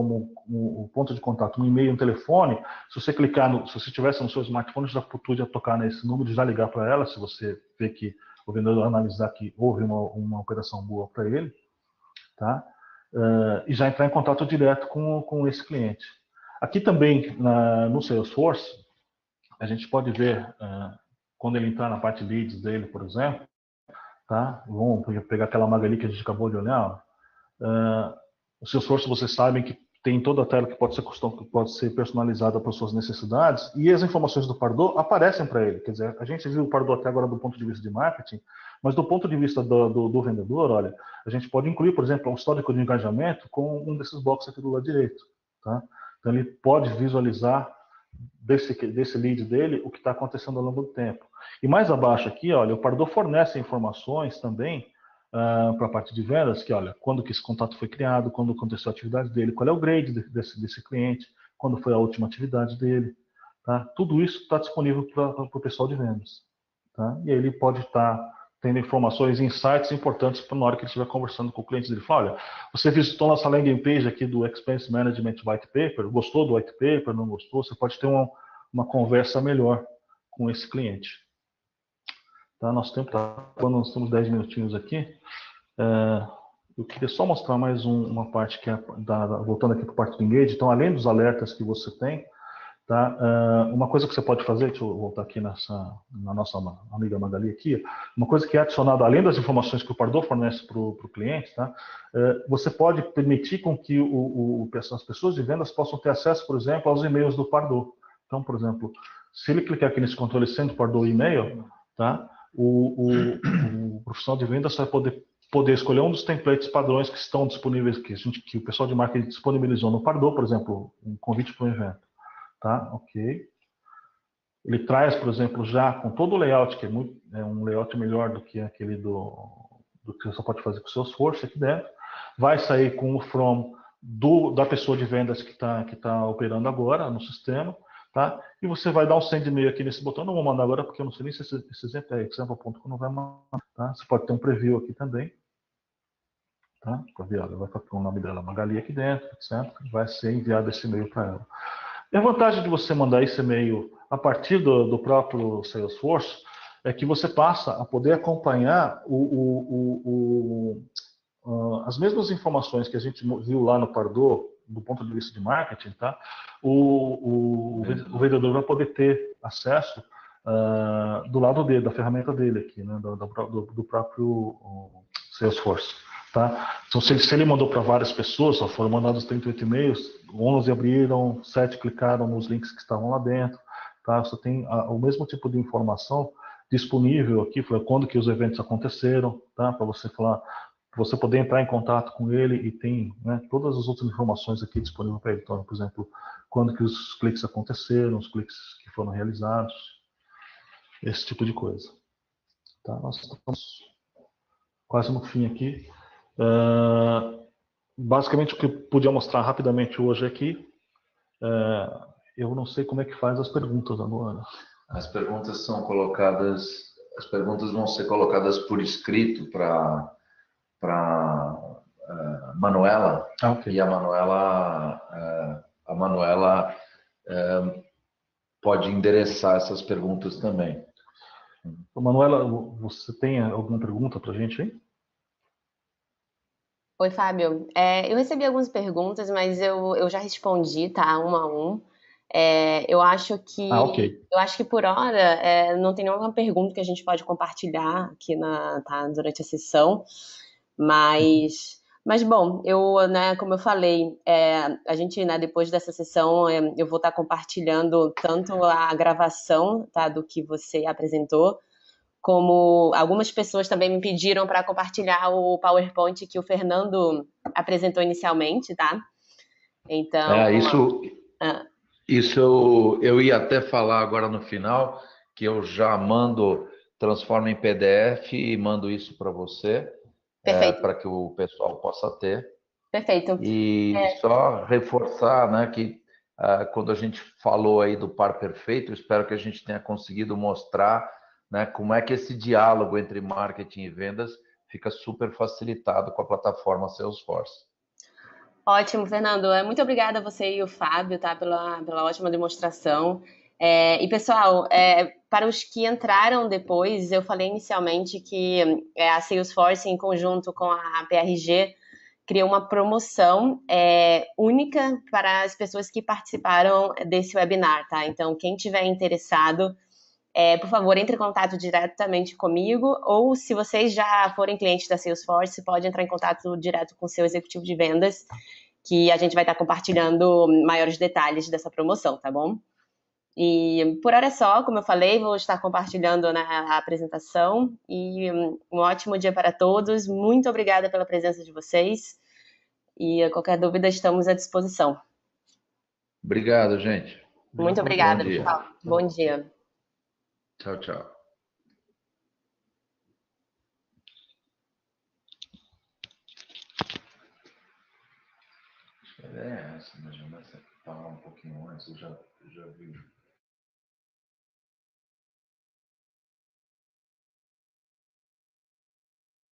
o ponto de contato um e-mail e um telefone. Se você clicar, se você tivesse no seu smartphone, já podia tocar nesse número e já ligar para ela, se você vê que o vendedor analisar que houve uma operação boa para ele, tá? E já entrar em contato direto com esse cliente. Aqui também, no Salesforce, a gente pode ver, quando ele entrar na parte leads dele, por exemplo, tá? Vamos pegar aquela Magali que a gente acabou de olhar. O Salesforce, vocês sabem que tem toda a tela que pode ser personalizada para suas necessidades, e as informações do Pardot aparecem para ele. Quer dizer, a gente viu o Pardot até agora do ponto de vista de marketing, mas do ponto de vista do vendedor, olha, a gente pode incluir, por exemplo, um histórico de engajamento com um desses boxes aqui do lado direito. Tá? Então ele pode visualizar desse lead dele o que está acontecendo ao longo do tempo. E mais abaixo aqui, olha, o Pardot fornece informações também para a parte de vendas, que olha, quando que esse contato foi criado, quando aconteceu a atividade dele, qual é o grade desse cliente, quando foi a última atividade dele. Tá? Tudo isso está disponível para o pessoal de vendas. Tá? E aí ele pode estar tendo informações, insights importantes para na hora que ele estiver conversando com o cliente dele. Fala, olha, você visitou nossa landing page aqui do Expense Management White Paper, gostou do White Paper, não gostou? Você pode ter uma conversa melhor com esse cliente. Tá? Nosso tempo está, quando nós temos 10 minutinhos aqui. Eu queria só mostrar mais uma parte que é voltando aqui para a parte do Engage. Então, além dos alertas que você tem, tá? Uma coisa que você pode fazer, deixa eu voltar aqui na nossa amiga Magali aqui, uma coisa que é adicionada, além das informações que o Pardot fornece para o cliente, tá? Você pode permitir com que as pessoas de vendas possam ter acesso, por exemplo, aos e-mails do Pardot. Então, por exemplo, se ele clicar aqui nesse controle centro Pardot e-mail, tá? O profissional de vendas vai poder escolher um dos templates padrões que estão disponíveis, que o pessoal de marketing disponibilizou no Pardot, por exemplo, um convite para um evento. Tá? Ok. Ele traz, por exemplo, já com todo o layout, que é um layout melhor do que aquele do que você pode fazer com o seu esforço aqui dentro. Vai sair com o from da pessoa de vendas que tá operando agora no sistema. Tá? E você vai dar um send e-mail aqui nesse botão. Não vou mandar agora porque eu não sei nem se esse exemplo é example.com, não vai mandar. Tá? Você pode ter um preview aqui também. Tá? Vai ficar com o nome dela Magali aqui dentro, etc. Vai ser enviado esse e-mail para ela. E a vantagem de você mandar esse e-mail a partir do próprio Salesforce é que você passa a poder acompanhar as mesmas informações que a gente viu lá no Pardot, do ponto de vista de marketing, tá? O vendedor vai poder ter acesso do lado dele, da ferramenta dele aqui, né? do próprio Salesforce. Tá? Então, se ele mandou para várias pessoas, só foram mandados 38 e-mails, 11 abriram, 7 clicaram nos links que estavam lá dentro. Tá? Você tem o mesmo tipo de informação disponível aqui, quando que os eventos aconteceram, tá? Para você falar, você poder entrar em contato com ele e tem, né, todas as outras informações aqui disponíveis para ele. Então, por exemplo, quando que os cliques aconteceram, os cliques que foram realizados, esse tipo de coisa. Tá? Nós estamos quase no fim aqui. Basicamente, o que eu podia mostrar rapidamente hoje aqui, eu não sei como é que faz as perguntas agora. As perguntas as perguntas vão ser colocadas por escrito para Manuela, Okay. e a Manuela pode endereçar essas perguntas também. Manuela, você tem alguma pergunta para a gente aí? Oi, Fábio. Eu recebi algumas perguntas, mas eu já respondi, tá? Um a um. Eu acho que Ok. eu acho que por hora não tem nenhuma pergunta que a gente pode compartilhar aqui durante a sessão, mas bom, né, como eu falei, a gente, né, depois dessa sessão, eu vou estar compartilhando tanto a gravação, tá, do que você apresentou, como algumas pessoas também me pediram para compartilhar o PowerPoint que o Fernando apresentou inicialmente, tá? Então, Isso eu ia até falar agora no final, que eu já transformo em PDF e mando isso para você, para que o pessoal possa ter. Perfeito. E só reforçar, né, que quando a gente falou aí do par perfeito, eu espero que a gente tenha conseguido mostrar, né, como é que esse diálogo entre marketing e vendas fica super facilitado com a plataforma Salesforce. Ótimo, Fernando. Muito obrigada a você e o Fábio, tá, pela ótima demonstração. E, pessoal, para os que entraram depois, eu falei inicialmente que a Salesforce, em conjunto com a PRG, criou uma promoção única para as pessoas que participaram desse webinar, tá? Então, quem tiver interessado, por favor, entre em contato diretamente comigo, ou se vocês já forem clientes da Salesforce, pode entrar em contato direto com o seu executivo de vendas, que a gente vai estar compartilhando maiores detalhes dessa promoção, tá bom? E por hora é só, como eu falei, vou estar compartilhando, né, a apresentação, e um ótimo dia para todos. Muito obrigada pela presença de vocês, e qualquer dúvida estamos à disposição. Obrigado, gente. Muito obrigada, Bom dia. pessoal. Bom dia. Tchau, tchau. Essa, mas já falar um pouquinho antes, eu já vi.